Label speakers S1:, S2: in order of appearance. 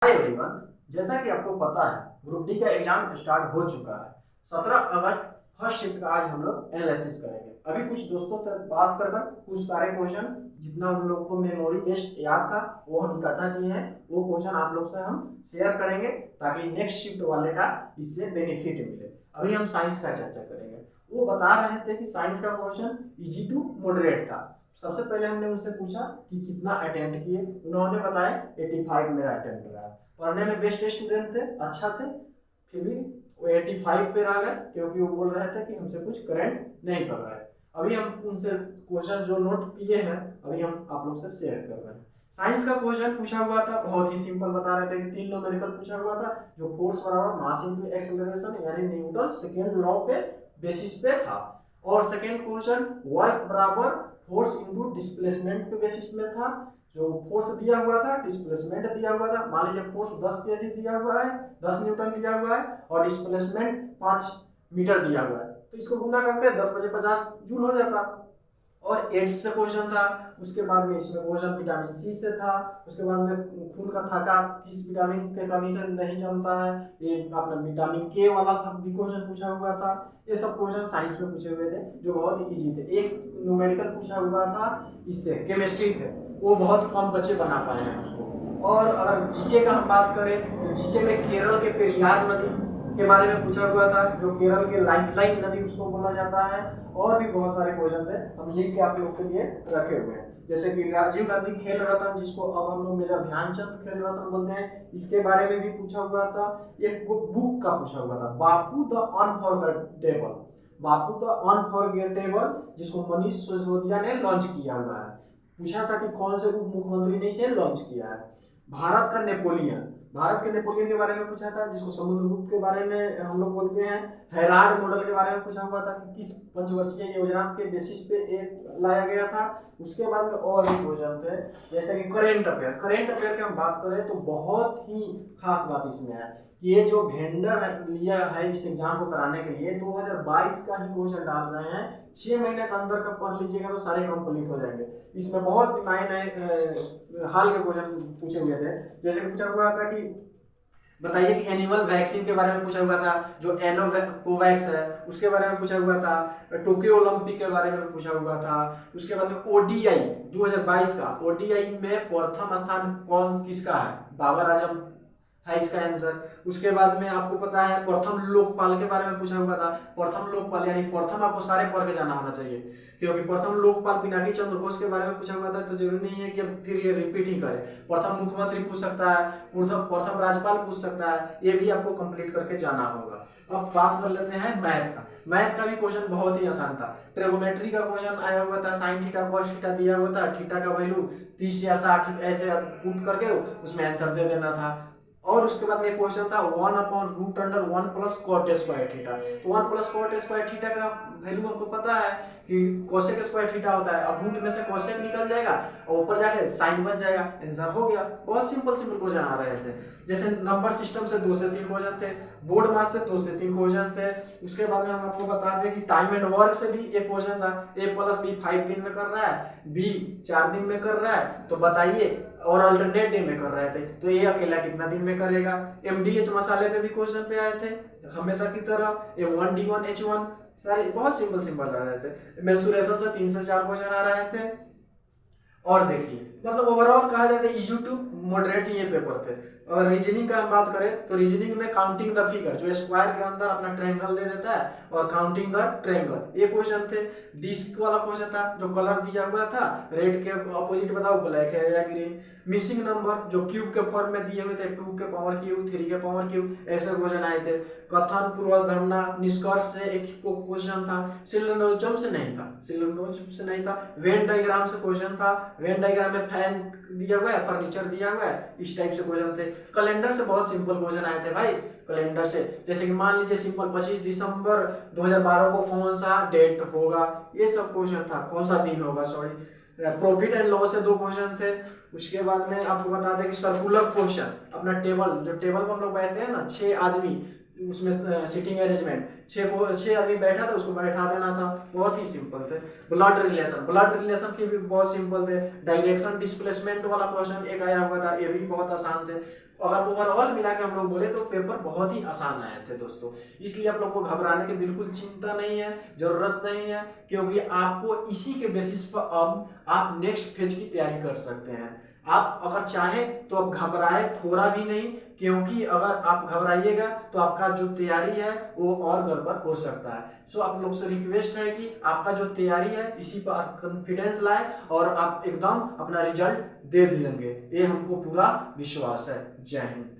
S1: Hi everyone, जैसा कि आपको पता है ग्रुप डी का एग्जाम स्टार्ट हो चुका है। 17 अगस्त फर्स्ट शिफ्ट का आज हम लोग एनालिसिस करेंगे। अभी कुछ दोस्तों तक बात कर कुछ सारे क्वेश्चन जितना हम लोग को मेमोरी टेस्ट याद था वो हम इकट्ठा किए हैं, वो क्वेश्चन आप लोग से हम शेयर करेंगे ताकि नेक्स्ट शिफ्ट वाले का इससे बेनिफिट मिले। अभी हम साइंस का चर्चा करेंगे। वो बता रहे थे कि साइंस का क्वेश्चन इजी टू मॉडरेट था। सबसे पहले हमने उनसे पूछा कि कितना अटेम्प्ट किए, उन्होंने बताया 85 मेरा अटेम्प्ट रहा। पढ़ने में बेस्ट स्टूडेंट थे, अच्छा थे, फिर भी वो 85 पे रह गए क्योंकि वो बोल रहे थे कि हमसे कुछ करंट नहीं कर रहा है। अभी हम उनसे क्वेश्चन जो नोट किए हैं अभी हम आप लोग से शेयर कर रहे हैं। साइंस का क्वेश्चन पूछा हुआ था, बहुत ही सिंपल बता रहे थे कि 3 न्यूमेरिकल पूछा हुआ था जो फोर्स बराबर मास इनटू एक्सेलरेशन यानी न्यूटन सेकेंड लॉ पे बेसिस पे था। और सेकेंड क्वेश्चन वर्क बराबर फोर्स इनटू डिस्प्लेसमेंट पे बेसिस में था। जो फोर्स दिया हुआ था, डिस्प्लेसमेंट दिया हुआ था। मान लीजिए फोर्स 10 केजी दिया हुआ है, 10 न्यूटन दिया हुआ है और डिस्प्लेसमेंट 5 मीटर दिया हुआ है, तो इसको गुना करके 10 बजे 50 जूल हो जाता। और एड्स से क्वेश्चन था। उसके बाद में इसमें क्वेश्चन विटामिन सी से था। उसके बाद में खून का थक्का किस विटामिन के कमी से नहीं जमता है, ये अपना विटामिन के वाला था भी क्वेश्चन पूछा हुआ था। ये सब क्वेश्चन साइंस में पूछे हुए थे जो बहुत ही इजी थे। एक न्यूमेरिकल पूछा हुआ था इससे केमिस्ट्री थे, वो बहुत कम बच्चे बना पाए हैं उसको। और अगर जीके का हम बात करें तो जीके में केरल के पेरियार नदी के बारे में पूछा हुआ था, जो केरल के लाइफलाइन नदी उसको बोला जाता है। और भी बहुत सारे क्वेश्चन थे, हम लिख के आप लोग के लिए रखे हुए हैं। जैसे कि राजीव गांधी खेल रत्न, जिसको अब हम लोग मेजर ध्यानचंद खेल रत्न बोलते हैं, इसके बारे में भी पूछा हुआ था। एक बुक का पूछा हुआ था, Bapu the unforgettable, Bapu the unforgettable, जिसको मनीष सिसोदिया ने लॉन्च किया हुआ है। पूछा था कि कौन से उप मुख्यमंत्री ने इसे लॉन्च किया है। भारत का नेपोलियन, भारत के नेपोलियन के बारे में पूछा था, जिसको समुद्रगुप्त के बारे में हम लोग बोलते हैं। हेराल्ड मॉडल के बारे में पूछा हुआ था कि किस पंचवर्षीय योजना के बेसिस पे एक लाया गया था। उसके बाद में और भी क्वेश्चन थे, जैसे कि करेंट अफेयर। करेंट अफेयर की हम बात करें तो बहुत ही खास बात इसमें है कि ये जो वेंडर लिया है इस एग्जाम को कराने के लिए 2022 का ही क्वेश्चन डाल रहे हैं। 6 महीने के अंदर का पढ़ लीजिएगा तो सारे कंप्लीट हो जाएंगे। इसमें बहुत नए नए हाल के क्वेश्चन पूछे हुए थे। जैसे कि पूछा हुआ था कि बताइए कि एनिमल वैक्सीन के बारे में पूछा हुआ था, जो एनोकोवैक्स है उसके बारे में पूछा हुआ था। टोक्यो ओलंपिक के बारे में पूछा हुआ था। उसके बाद में ओडीआई 2022 का, ओडीआई में प्रथम स्थान कौन किसका है, बाबर आजम है इसका आंसर। उसके बाद में आपको पता है प्रथम लोकपाल के बारे में पूछा हुआ था। प्रथम लोकपाल यानी प्रथम आपको सारे पढ़ के जाना होना चाहिए, क्योंकि प्रथम लोकपाल पिनाकी चंद्र घोष के बारे में पूछा हुआ था, तो जरूरी नहीं है कि अब फिर ये रिपीट ही करें। प्रथम मुख्यमंत्री पूछ सकता है, प्रथम राज्यपाल पूछ सकता है, ये भी आपको कंप्लीट करके जाना होगा। अब बात कर लेते हैं मैथ का। मैथ का भी क्वेश्चन बहुत ही आसान था। ट्रिगोनोमेट्री का क्वेश्चन आया हुआ था, साइन थीटा कॉस थीटा दिया हुआ था, थीटा का वैल्यू 30 या 60 ऐसे पुट करके उसमें आंसर दे देना था। और उसके बाद में क्वेश्चन था 1/√1 प्लस कॉट स्क्वायर थीटा। तो 1 प्लस कॉट स्क्वायर थीटा का वैल्यू हमको पता है कि कोसेक स्क्वायर थीटा होता है। अब रूट में से कोसेक निकल जाएगा और ऊपर जाके साइन बन जाएगा, आंसर हो गया। बहुत सिंपल सिंपल क्वेश्चन आ रहे थे। जैसे नंबर सिस्टम से 2 से 3 क्वेश्चन थे, बोर्ड मास से 2 से 3 क्वेश्चन थे। उसके बाद में हम आपको बता दें कि टाइम एंड वर्क से भी एक क्वेश्चन था। A + B 5 दिन में कर रहा है, B 4 दिन में कर रहा है, तो बताइए, और अल्टरनेट डे में कर रहे थे तो ये अकेला कितना दिन में करेगा। MDH मसाले पे भी क्वेश्चन पे आए थे हमेशा की तरह, A1D1H1 सारे बहुत सिंपल सिंपल आ रहे थे। मेंसुरेशन से 3 से 4 क्वेश्चन आ रहे थे। और देखिए मतलब ओवरऑल कहा जाए तो इजी टू मॉडरेट ये पेपर थे। और रीजनिंग का हम बात करें तो रीजनिंग में काउंटिंग द फिगर, जो स्क्वायर के अंदर अपना ट्रायंगल दे देता है, और काउंटिंग द ट्रायंगल ये क्वेश्चन थे। डिस्क वाला क्वेश्चन था, जो कलर दिया हुआ था, रेड के अपोजिट बताओ ब्लैक है या ग्रीन। मिसिंग नंबर जो क्यूब के फॉर्म में दिए हुए थे, 2 के पावर क्यूब, 3 के पावर क्यूब, ऐसे क्वेश्चन आए थे। कथन पूर्वधारणा निष्कर्ष से एक क्वेश्चन था। सिलोजिज्म से नहीं था, सिलोजिज्म से नहीं था। वेन डायग्राम से क्वेश्चन था, वेन डायग्राम में फैन दिया हुआ है, फर्नीचर दिया हुआ है, इस टाइप से क्वेश्चन थे। कैलेंडर से बहुत सिंपल क्वेश्चन आए थे भाई। कैलेंडर से जैसे कि मान लीजिए सिंपल 25 दिसंबर 2012 को कौन सा डेट होगा, ये सब क्वेश्चन था, कौन सा दिन होगा सॉरी। प्रॉफिट एंड लॉस से 2 क्वेश्चन थे। उसके बाद में आपको बता दें कि सर्कुलर क्वेश्चन, अपना टेबल, जो टेबल पर हम लोग बैठते हैं ना 6 आदमी, उसमें सीटिंग अरेंजमेंट, 6 आदमी बैठा था उसको बैठा देना था, बहुत ही सिंपल थे। ब्लड रिलेशन के भी बहुत सिंपल थे। डायरेक्शन डिस्प्लेसमेंट वाला क्वेश्चन एक आया हुआ था, ये भी बहुत आसान थे। अगर ओवरऑल मिला के हम लोग बोले तो पेपर बहुत ही आसान आए थे दोस्तों। इसलिए आप लोग को घबराने की बिल्कुल चिंता नहीं है, जरूरत नहीं है, क्योंकि आपको इसी के बेसिस पर अब आप नेक्स्ट फेज की तैयारी कर सकते हैं। आप अगर चाहें तो अब घबराए थोड़ा भी नहीं, क्योंकि अगर आप घबराइएगा तो आपका जो तैयारी है वो और गड़बड़ हो सकता है। सो आप लोग से रिक्वेस्ट है कि आपका जो तैयारी है इसी पर आप कॉन्फिडेंस लाए और आप एकदम अपना रिजल्ट दे देंगे, ये हमको पूरा विश्वास है। जय हिंद।